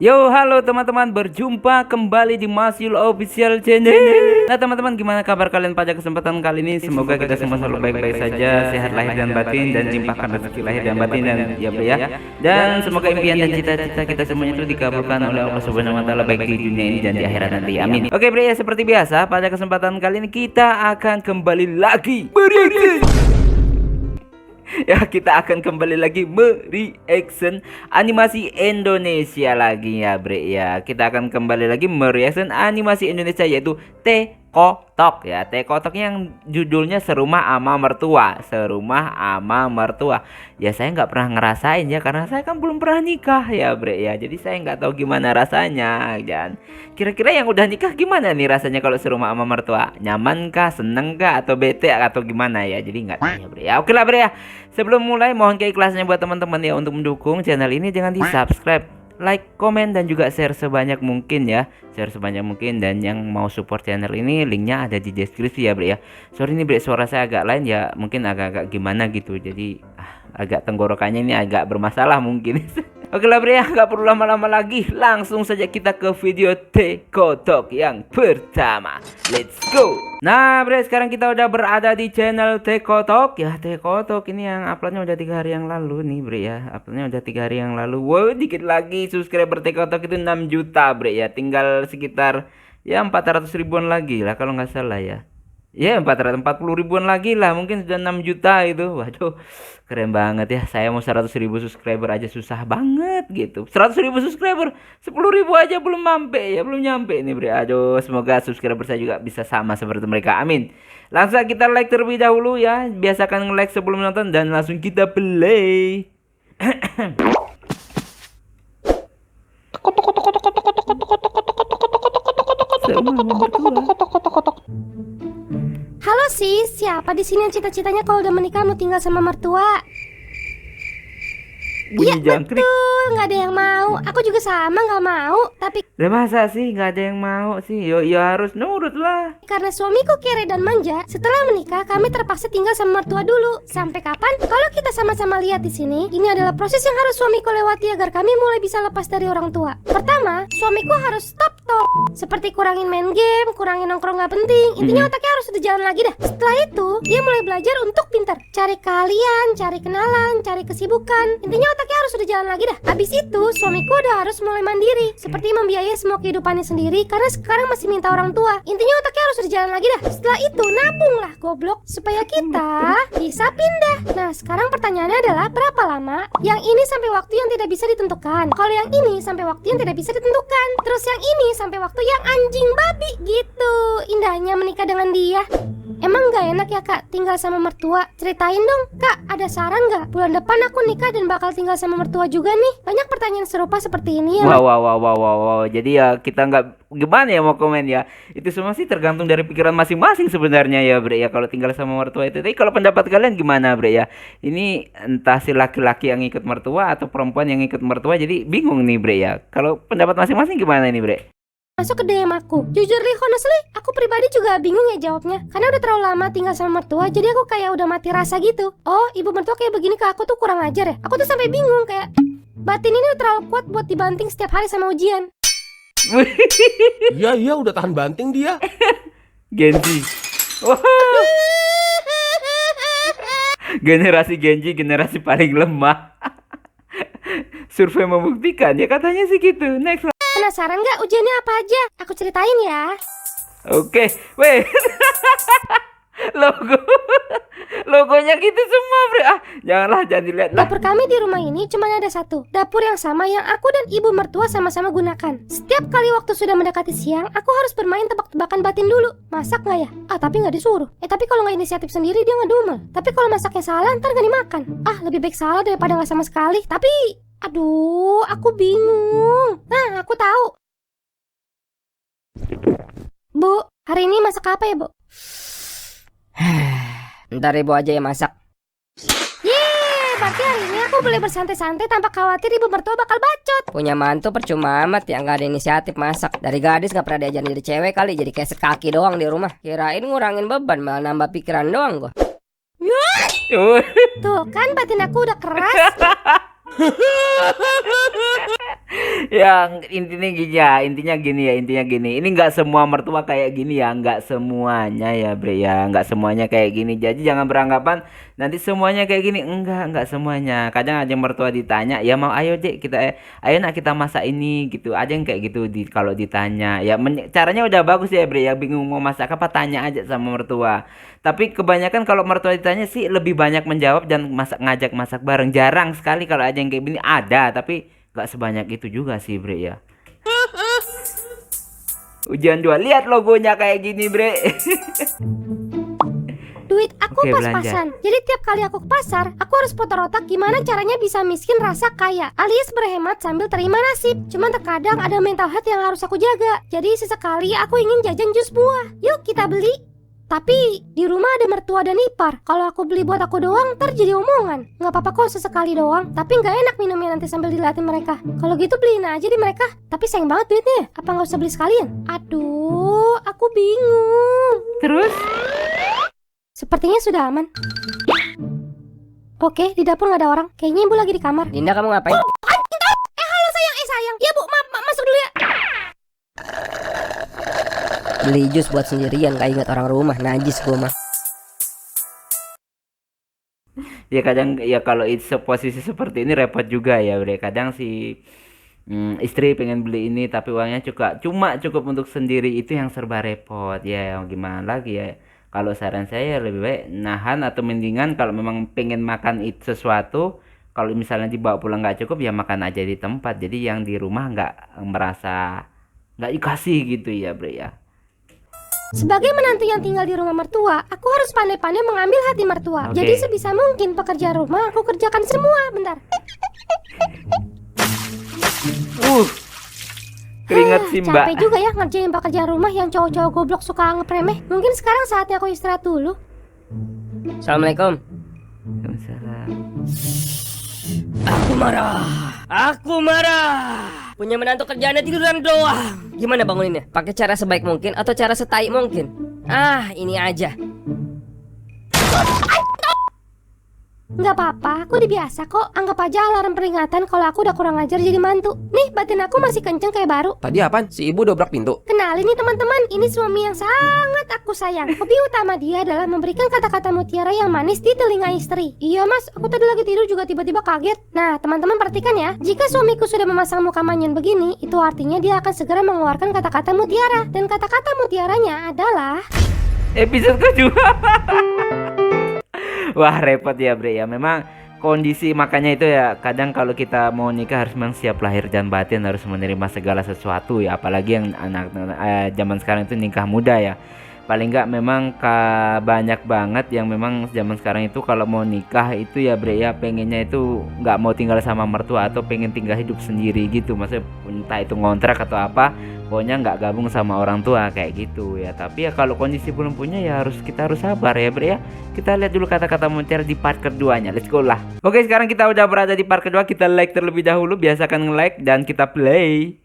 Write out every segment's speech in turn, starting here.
Yo, halo teman-teman, berjumpa kembali di Masyul Official Channel. Nah teman-teman, gimana kabar kalian pada kesempatan kali ini? Semoga kita semua selalu baik-baik saja, sehat lahir dan batin, dan limpahkan rezeki lahir dan batin, dan ya bro ya. Dan semoga impian dan cita-cita kita semuanya itu dikabulkan oleh Allah Subhanahu Wa Taala, baik di dunia ini dan di akhirat nanti. Amin. Oke bro ya, seperti biasa pada kesempatan kali ini kita akan kembali lagi ya, kita akan kembali lagi mereaction animasi Indonesia lagi ya bre ya. Kita akan kembali lagi mereaction animasi Indonesia, yaitu Tekotok ya. Tekotok yang judulnya Serumah Ama Mertua. Serumah Ama Mertua. Ya saya nggak pernah ngerasain ya, karena saya kan belum pernah nikah ya bre ya. Jadi saya nggak tahu gimana rasanya. Dan kira-kira yang udah nikah gimana nih rasanya kalau serumah ama mertua? Nyaman kah, seneng kah, atau bete atau gimana ya? Jadi nggak tahu ya bre ya. Oke lah bre ya. Sebelum mulai, mohon keikhlasannya buat teman-teman ya untuk mendukung channel ini. Jangan di subscribe, like, komen, dan juga share sebanyak mungkin ya. Share sebanyak mungkin. Dan yang mau support channel ini, linknya ada di deskripsi ya bre ya. Sorry nih bre, suara saya agak lain ya, mungkin agak-agak gimana gitu. Jadi agak tenggorokannya ini agak bermasalah mungkin. Oke lah bre ya, gak perlu lama-lama lagi, langsung saja kita ke video Tekotok yang pertama. Let's go. Nah bre, sekarang kita udah berada di channel Tekotok ya. Tekotok ini yang uploadnya udah 3 hari yang lalu nih bre ya. Uploadnya udah 3 hari yang lalu. Wow, dikit lagi subscriber Tekotok itu 6 juta bre ya. Tinggal sekitar ya 400 ribuan lagi lah kalau nggak salah ya. Ya 440 ribuan lagi lah, mungkin sudah 6 juta itu. Waduh, keren banget ya. Saya mau 100 ribu subscriber aja susah banget gitu. 100 ribu subscriber 10 ribu aja belum nyampe ya, belum nyampe ini bre. Aduh, semoga subscriber saya juga bisa sama seperti mereka, amin. Langsung kita like terlebih dahulu ya. Biasakan like sebelum nonton, dan langsung kita play. Halo sis, siapa di sini yang cita-citanya kalau udah menikah mau tinggal sama mertua? Iya betul, nggak ada yang mau. Aku juga sama nggak mau. Tapi lah masa sih nggak ada yang mau sih? Yo, ya harus nurut lah. karena suamiku kere dan manja, setelah menikah kami terpaksa tinggal sama mertua dulu. Sampai kapan? Kalau kita sama-sama lihat di sini, ini adalah proses yang harus suamiku lewati agar kami mulai bisa lepas dari orang tua. Pertama, suamiku harus stop talk, seperti kurangin main game, kurangin nongkrong nggak penting. Intinya otaknya harus udah jalan lagi dah. Setelah itu, dia mulai belajar untuk pintar, cari kalian, cari kenalan, cari kesibukan. Intinya otaknya harus udah jalan lagi dah. Habis itu, suamiku udah harus mulai mandiri, seperti membiayai semua kehidupannya sendiri karena sekarang masih minta orang tua. Intinya otaknya harus udah jalan lagi dah. Setelah itu, nabung lah goblok supaya kita bisa pindah. Nah, sekarang pertanyaannya adalah berapa lama? Yang ini sampai waktu yang tidak bisa ditentukan. Kalau yang ini sampai waktu yang tidak bisa ditentukan. Terus yang ini sampai waktu yang anjing babi gitu. Indahnya menikah dengan dia. Emang gak enak ya kak tinggal sama mertua? Ceritain dong kak, ada saran gak? Bulan depan aku nikah dan bakal tinggal sama mertua juga nih. Banyak pertanyaan serupa seperti ini ya. Wow. Jadi ya kita nggak gimana ya mau komen ya. Itu semua sih tergantung dari pikiran masing-masing sebenarnya ya bre ya, kalau tinggal sama mertua itu. Tapi kalau pendapat kalian gimana bre ya? Ini entah si laki-laki yang ikut mertua atau perempuan yang ikut mertua, jadi bingung nih bre ya. Kalau pendapat masing-masing gimana nih bre? Masuk ke DM aku. Jujur li, honestly, aku pribadi juga bingung ya jawabnya. Karena udah terlalu lama tinggal sama mertua, jadi aku kayak udah mati rasa gitu. Oh, ibu mertua kayak begini ke aku tuh kurang ajar ya. Aku tuh sampai bingung kayak batin ini udah terlalu kuat buat dibanting setiap hari sama ujian. Iya udah tahan banting dia. Genji. Wah. Generasi Genji, generasi paling lemah. Survei membuktikan ya, katanya sih gitu. Next. Penasaran gak ujiannya apa aja? Aku ceritain ya. Oke, weh. Logonya gitu semua bre. Jangan dilihat lah. Dapur kami di rumah ini cuma ada satu. Dapur yang sama yang aku dan ibu mertua sama-sama gunakan. Setiap kali waktu sudah mendekati siang, aku harus bermain tebak-tebakan batin dulu. Masak gak ya? Tapi gak disuruh. Tapi kalau gak inisiatif sendiri dia ngedumel. Tapi kalau masaknya salah ntar gak dimakan. Lebih baik salah daripada gak sama sekali. Tapi aduh, aku bingung. Nah, aku tahu. Bu, hari ini masak apa ya, Bu? Ntar ibu aja yang masak. Yeay, berarti hari ini aku boleh bersantai-santai tanpa khawatir ibu mertua bakal bacot. Punya mantu percuma amat ya, nggak ada inisiatif masak. Dari gadis nggak pernah diajarin jadi cewek kali, jadi kayak sekaki doang di rumah. Kirain ngurangin beban, malah nambah pikiran doang gua. Tuh kan batin aku udah keras. Yang intinya gini. Ini nggak semua mertua kayak gini ya, nggak semuanya ya bre ya, nggak semuanya kayak gini. Jadi jangan beranggapan nanti semuanya kayak gini. Enggak semuanya. Kadang aja mertua ditanya, ya mau ayo dek kita, ayo nak kita masak ini gitu. Ada yang kayak gitu kalau ditanya. Ya caranya udah bagus ya bre ya. Bingung mau masak apa, tanya aja sama mertua. Tapi kebanyakan kalau mertua ditanya sih lebih banyak menjawab dan ngajak masak bareng. Jarang sekali kalau ada yang kayak gini, ada tapi gak sebanyak itu juga sih bre ya. Ujian 2, lihat logonya kayak gini bre. Duit aku Oke, pas-pasan. Jadi tiap kali aku ke pasar, aku harus putar otak gimana caranya bisa miskin rasa kaya, alias berhemat sambil terima nasib. Cuman terkadang ada mental health yang harus aku jaga. Jadi sesekali aku ingin jajan jus buah. Yuk kita beli. Tapi di rumah ada mertua dan ipar. Kalau aku beli buat aku doang, ntar jadi omongan. Nggak apa-apa kok sesekali doang. Tapi nggak enak minumnya nanti sambil diliatin mereka. Kalau gitu beliin aja di mereka. Tapi sayang banget duitnya. Apa nggak usah beli sekalian? Aduh, aku bingung. Terus Sepertinya sudah aman. Oke, di dapur nggak ada orang. Kayaknya ibu lagi di kamar. Dinda, kamu ngapain? Halo sayang, sayang. Ya bu, masuk dulu ya. Beli jus buat sendirian, gak ingat orang rumah. Najis gua mah. ya kadang ya kalau posisi seperti ini repot juga ya bre. Kadang si istri pengen beli ini tapi uangnya cuma cukup untuk sendiri, itu yang serba repot ya. Gimana lagi ya, kalau saran saya lebih baik nahan, atau mendingan kalau memang pengen makan sesuatu, kalau misalnya dibawa pulang nggak cukup ya makan aja di tempat. Jadi yang di rumah nggak merasa nggak dikasih gitu ya bre ya. Sebagai menantu yang tinggal di rumah mertua, aku harus pandai-pandai mengambil hati mertua. Oke. Jadi sebisa mungkin pekerjaan rumah aku kerjakan semua. Bentar. Keringat sih mbak. Capek juga ya ngerjain pekerjaan rumah yang cowok-cowok goblok suka ngepremeh. Mungkin sekarang saatnya aku istirahat dulu. Assalamualaikum. Waalaikumsalam. Aku marah. Punya menantu kerjaannya tiduran doang. Gimana banguninnya? Pakai cara sebaik mungkin atau cara setai mungkin? Ini aja. Nggak apa-apa, aku udah biasa kok. Anggap aja alarm peringatan kalau aku udah kurang ajar jadi mantu. Nih, batin aku masih kenceng kayak baru. Tadi apaan? Si ibu dobrak pintu. Kenalin nih teman-teman, ini suami yang sangat aku sayang. Hobi utama dia adalah memberikan kata-kata mutiara yang manis di telinga istri. Iya mas, aku tadi lagi tidur juga tiba-tiba kaget. Nah teman-teman perhatikan ya, jika suamiku sudah memasang muka manyun begini, itu artinya dia akan segera mengeluarkan kata-kata mutiara. Dan kata-kata mutiaranya adalah Episode kedua. Wah repot ya bre ya. Memang kondisi makanya itu ya, kadang kalau kita mau nikah harus memang siap lahir dan batin, harus menerima segala sesuatu ya. Apalagi yang anak zaman sekarang itu nikah muda ya. Paling enggak memang banyak banget yang memang zaman sekarang itu kalau mau nikah itu ya bre ya, pengennya itu nggak mau tinggal sama mertua atau pengen tinggal hidup sendiri gitu. Maksudnya entah itu ngontrak atau apa, pokoknya nggak gabung sama orang tua kayak gitu ya. Tapi ya kalau kondisi belum punya ya kita harus sabar ya bre ya. Kita lihat dulu kata-kata mutiara di part keduanya. Let's go lah. Oke, sekarang kita udah berada di part kedua. Kita like terlebih dahulu, biasakan nge-like dan kita play.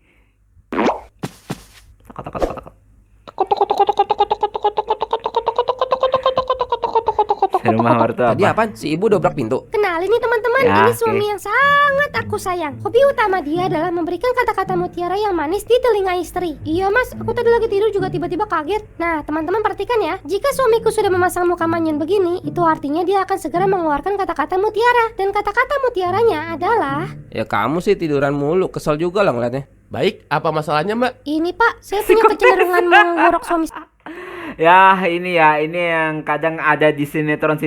Rumah mertua Tadi apa? apaan? Si ibu dobrak pintu. kenalin nih teman-teman, Ya, ini oke. suami yang sangat aku sayang. Hobi utama dia adalah memberikan kata-kata mutiara yang manis di telinga istri. Iya mas, aku tadi lagi tidur juga tiba-tiba kaget. Nah teman-teman perhatikan ya, jika suamiku sudah memasang muka manyun begini, itu artinya dia akan segera mengeluarkan kata-kata mutiara. Dan kata-kata mutiaranya adalah Ya kamu sih tiduran mulu. Kesel juga lah ngeliatnya. Baik, apa masalahnya mbak? ini pak, saya punya kecenderungan menggorok suami. Ya ini yang kadang ada di sinetron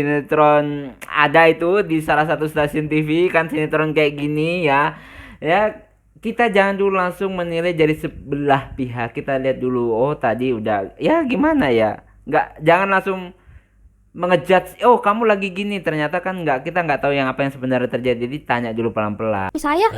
ada itu di salah satu stasiun TV kan, sinetron kayak gini ya. Ya kita jangan dulu langsung menilai dari sebelah pihak. Kita lihat dulu, oh tadi udah ya gimana ya, jangan langsung mengejudge, oh kamu lagi gini, ternyata kan kita nggak tahu yang apa yang sebenarnya terjadi. Jadi tanya dulu pelan-pelan. Saya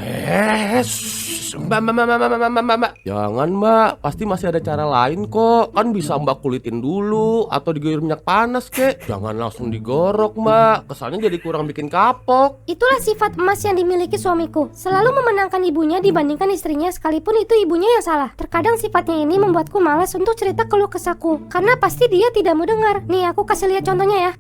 Mbak. Jangan mbak, pasti masih ada cara lain kok. Kan bisa mbak kulitin dulu atau diguyur minyak panas kek. Jangan langsung digorok mbak, kesannya jadi kurang bikin kapok. itulah sifat emas yang dimiliki suamiku. Selalu memenangkan ibunya dibandingkan istrinya, sekalipun itu ibunya yang salah. Terkadang sifatnya ini membuatku malas untuk cerita keluh kesahku, karena pasti dia tidak mau dengar. Nih aku kasih lihat contohnya ya.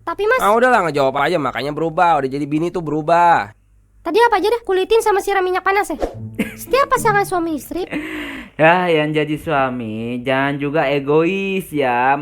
Tapi mas, Ah udahlah ngejawab aja, makanya berubah. Udah jadi bini tuh berubah. tadi apa aja dah? Kulitin sama siram minyak panas ya? Setiap pasangan suami istri, Ya, yang jadi suami jangan juga egois ya.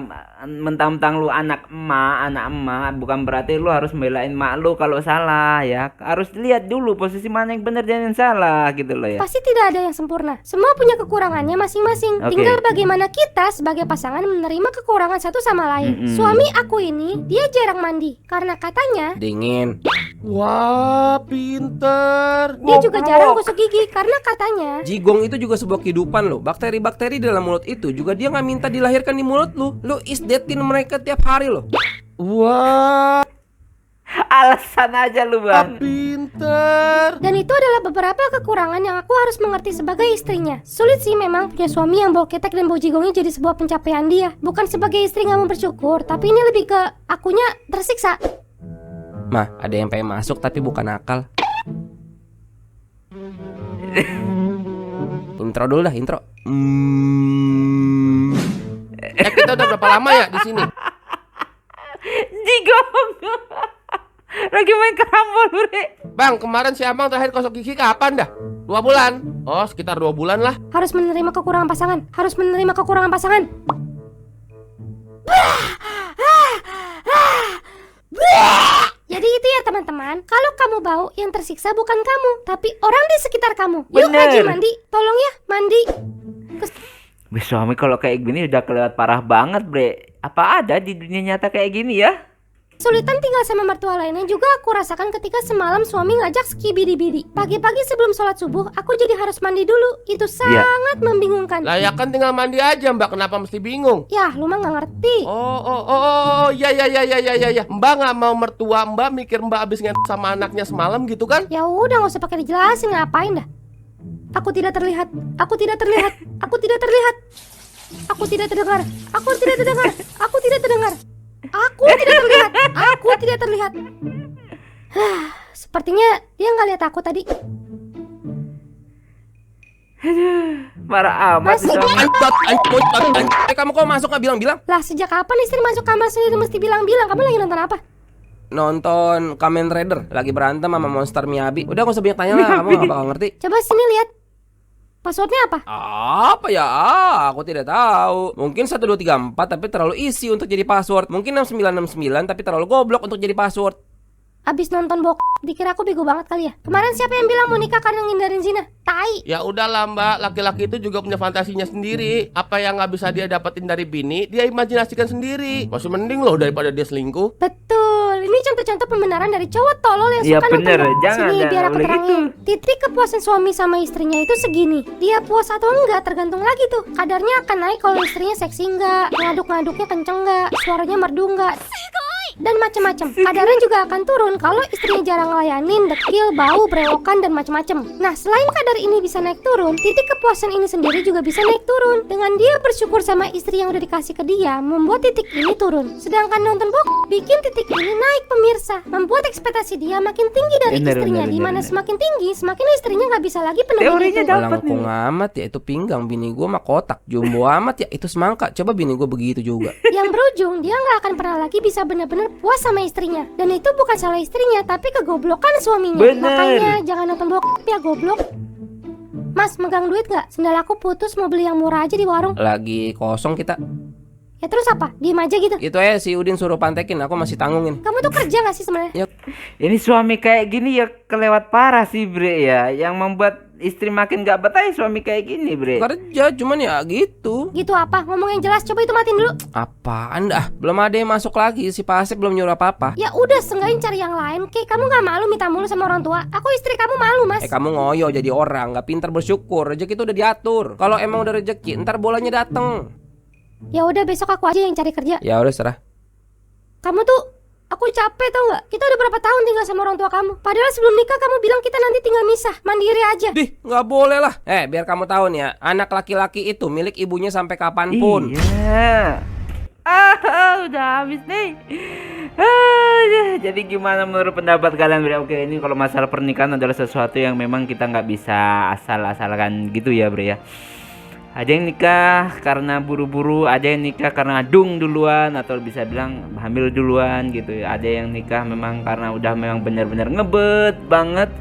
Mentang-mentang lu anak emak, bukan berarti lu harus membelain mak lu kalau salah ya. Harus lihat dulu posisi mana yang benar dan yang salah gitu loh ya. pasti tidak ada yang sempurna. Semua punya kekurangannya masing-masing. Oke. Tinggal bagaimana kita sebagai pasangan menerima kekurangan satu sama lain. Mm-mm. Suami aku ini, dia jarang mandi. Karena katanya, Dingin. Wah, pinter. dia juga jarang gosok gigi. Karena katanya, Jigong itu juga sebuah kehidupan loh. Bakteri-bakteri dalam mulut itu juga dia nggak minta dilahirkan di mulut lu. Lu isdetin mereka tiap hari loh. Wah, Alasan aja lu, Bang. pinter. dan itu adalah beberapa kekurangan yang aku harus mengerti sebagai istrinya. Sulit sih memang punya suami yang bau ketek dan bau jigongnya jadi sebuah pencapaian dia. Bukan sebagai istri nggak mau bersyukur, tapi ini lebih ke akunya tersiksa. Mah, ada yang pengen masuk tapi bukan akal. Intro dulu dah, intro. Kita udah berapa lama ya di sini? Jigong. Lagi main karambol, Bre. Bang, kemarin si Abang terakhir gosok gigi kapan dah? 2 bulan? Oh, sekitar 2 bulan lah. Harus menerima kekurangan pasangan. Harus menerima kekurangan pasangan. Jadi itu ya teman-teman. Kalau kamu bau, yang tersiksa bukan kamu, tapi orang di sekitar kamu. Yuk Bener. Haji mandi. Tolong ya, mandi. Wih, suami kalau kayak gini udah kelewat parah banget, Bre. Apa ada di dunia nyata kayak gini ya? Kesulitan tinggal sama mertua lainnya juga aku rasakan ketika semalam suami ngajak skibidi-bidi. Pagi-pagi sebelum sholat subuh, aku jadi harus mandi dulu. Itu sangat membingungkan. Lah ya kan tinggal mandi aja, Mbak. Kenapa mesti bingung? Yah, lu mah nggak ngerti. Ya, Mbak nggak mau mertua Mbak mikir Mbak abis ngentot sama anaknya semalam gitu kan? Ya udah, nggak usah pakai dijelasin, ngapain dah. Aku tidak terlihat. Aku tidak terlihat. Aku tidak terlihat. Aku tidak terdengar. Aku tidak terdengar. Aku tidak terdengar. Aku tidak terlihat. Aku tidak terlihat. Sepertinya dia nggak lihat aku tadi. Marah amat Mas, si suami. Kamu kok masuk nggak bilang-bilang? Lah sejak kapan istri masuk kamar sendiri mesti bilang-bilang? Kamu lagi nonton apa? Nonton Kamen Rider lagi berantem sama monster Miyabi. Udah gak usah banyak tanya lah, kamu gak bakal ngerti. Coba sini lihat. Passwordnya apa? Apa ya? Aku tidak tahu. Mungkin 1234 tapi terlalu isi untuk jadi password. Mungkin 6969 tapi terlalu goblok untuk jadi password. Abis nonton dikira aku bego banget kali ya. Kemarin siapa yang bilang mau nikah karena ngindarin zina? Tai. Ya udahlah Mbak, laki-laki itu juga punya fantasinya sendiri. Apa yang nggak bisa dia dapetin dari bini, dia imajinasikan sendiri. Masih mending loh daripada dia selingkuh. Betul. Ini contoh-contoh pembenaran dari cowok tolol yang Iya, suka bener. nonton. Jangan Sini biar aku boleh terangin. Titik kepuasan suami sama istrinya itu segini. Dia puas atau enggak tergantung lagi tuh. Kadarnya akan naik kalau istrinya seksi enggak, ngaduk-ngaduknya kenceng enggak, suaranya merdu enggak, dan macam-macam. Kadarnya juga akan turun kalau istrinya jarang ngelayanin, dekil, bau, brewokan, dan macam-macam. Nah, selain kadar ini bisa naik turun, titik kepuasan ini sendiri juga bisa naik turun. Dengan dia bersyukur sama istri yang udah dikasih ke dia, membuat titik ini turun. Sedangkan nonton bikin titik ini naik, pemirsa, membuat ekspektasi dia makin tinggi dari Bener, istrinya. bener, Dimana bener. semakin tinggi, semakin istrinya nggak bisa lagi penuhin Teorinya itu. dapat Malah nih. ngomong amat ya, itu pinggang. Bini gue mah kotak. Jumbo amat ya, itu semangka. Coba bini gue begitu juga. Yang berujung dia nggak akan pernah lagi bisa benar-benar puas sama istrinya. Dan itu bukan salah istrinya, tapi kegoblokan suaminya. Bener. Makanya jangan nonton ya goblok. Mas, megang duit nggak? Sendal aku putus, mau beli yang murah aja di warung. Lagi kosong kita. Ya terus apa? Diem aja gitu. Itu aja si Udin suruh pantekin, aku masih tanggungin. Kamu tuh kerja nggak sih sebenarnya? Ya, Ini suami kayak gini ya kelewat parah sih, Bre ya. Yang membuat istri makin gak betah ya suami kayak gini, Bre. kerja cuman ya gitu. Gitu apa? Ngomong yang jelas, coba itu matiin dulu. Apaan dah? Belum ada yang masuk lagi, si Pak Asep belum nyuruh apa-apa. Ya udah, seenggaknya cari yang lain. Kayak kamu nggak malu minta mulu sama orang tua. Aku istri kamu malu, Mas. Kamu ngoyo jadi orang, nggak pintar bersyukur. Rezeki itu udah diatur. Kalau emang udah rezeki, ntar bolanya dateng. Ya udah, besok aku aja yang cari kerja. Ya udah serah. Kamu tuh, aku capek tau nggak? Kita udah berapa tahun tinggal sama orang tua kamu. Padahal sebelum nikah kamu bilang kita nanti tinggal misah, mandiri aja. Dih, nggak boleh lah. Biar kamu tahu nih ya, anak laki-laki itu milik ibunya sampai kapanpun. Iya. Udah habis nih. Jadi gimana menurut pendapat kalian, Bre? Oke, ini kalau masalah pernikahan adalah sesuatu yang memang kita nggak bisa asal-asalkan gitu ya, Bre ya. Ada yang nikah karena buru-buru, ada yang nikah karena dung duluan atau bisa bilang hamil duluan gitu ya. Ada yang nikah memang karena udah memang benar-benar ngebet banget.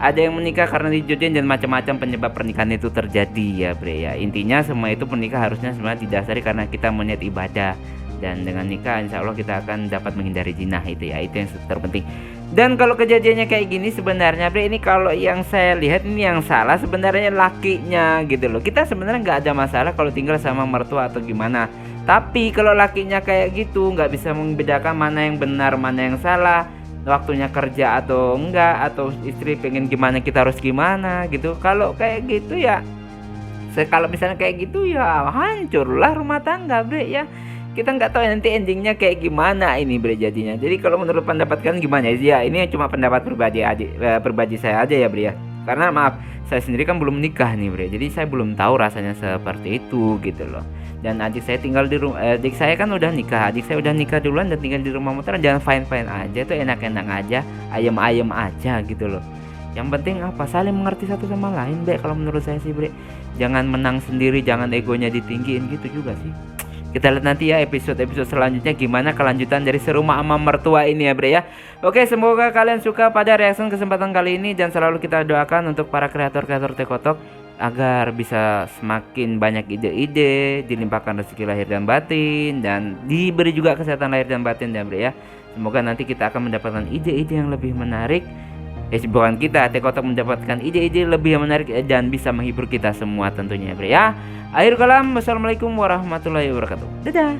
Ada yang menikah karena dijodohin dan macam-macam penyebab pernikahan itu terjadi ya bre ya. Intinya semua itu menikah harusnya sebenarnya didasari karena kita meniat ibadah. Dan dengan nikah insya Allah kita akan dapat menghindari zina itu ya. Itu yang terpenting. Dan kalau kejadiannya kayak gini sebenarnya bre, ini kalau yang saya lihat ini yang salah sebenarnya lakinya gitu loh. Kita sebenarnya nggak ada masalah kalau tinggal sama mertua atau gimana. Tapi kalau lakinya kayak gitu nggak bisa membedakan mana yang benar mana yang salah, waktunya kerja atau enggak, atau istri pengen gimana kita harus gimana gitu. Kalau kayak gitu ya, kalau misalnya kayak gitu ya hancurlah rumah tangga bre ya. Kita nggak tahu nanti endingnya kayak gimana ini bre jadinya. Jadi kalau menurut pendapat kalian gimana ya? Ini cuma pendapat pribadi saya aja ya bre ya. Karena maaf, saya sendiri kan belum nikah nih bre. Jadi saya belum tahu rasanya seperti itu gitu loh. Dan adik saya tinggal di rumah, adik saya kan udah nikah. Adik saya udah nikah duluan dan tinggal di rumah motor. Jangan fine-fine aja tuh, enak-enak aja, ayem-ayem aja gitu loh. Yang penting apa? Saling mengerti satu sama lain bre. Kalau menurut saya sih bre. Jangan menang sendiri, jangan egonya ditinggiin gitu juga sih. Kita lihat nanti ya episode-episode selanjutnya gimana kelanjutan dari serumah ama mertua ini ya bre ya. Oke, semoga kalian suka pada reaction kesempatan kali ini. Dan selalu kita doakan untuk para kreator-kreator Tekotok agar bisa semakin banyak ide-ide, dilimpahkan rezeki lahir dan batin, dan diberi juga kesehatan lahir dan batin ya bre ya. Semoga nanti kita akan mendapatkan ide-ide yang lebih menarik. Bukan kita, Tekotok mendapatkan ide-ide lebih yang menarik dan bisa menghibur kita semua tentunya bre ya. Akhir kalam, wassalamualaikum warahmatullahi wabarakatuh. Dadah.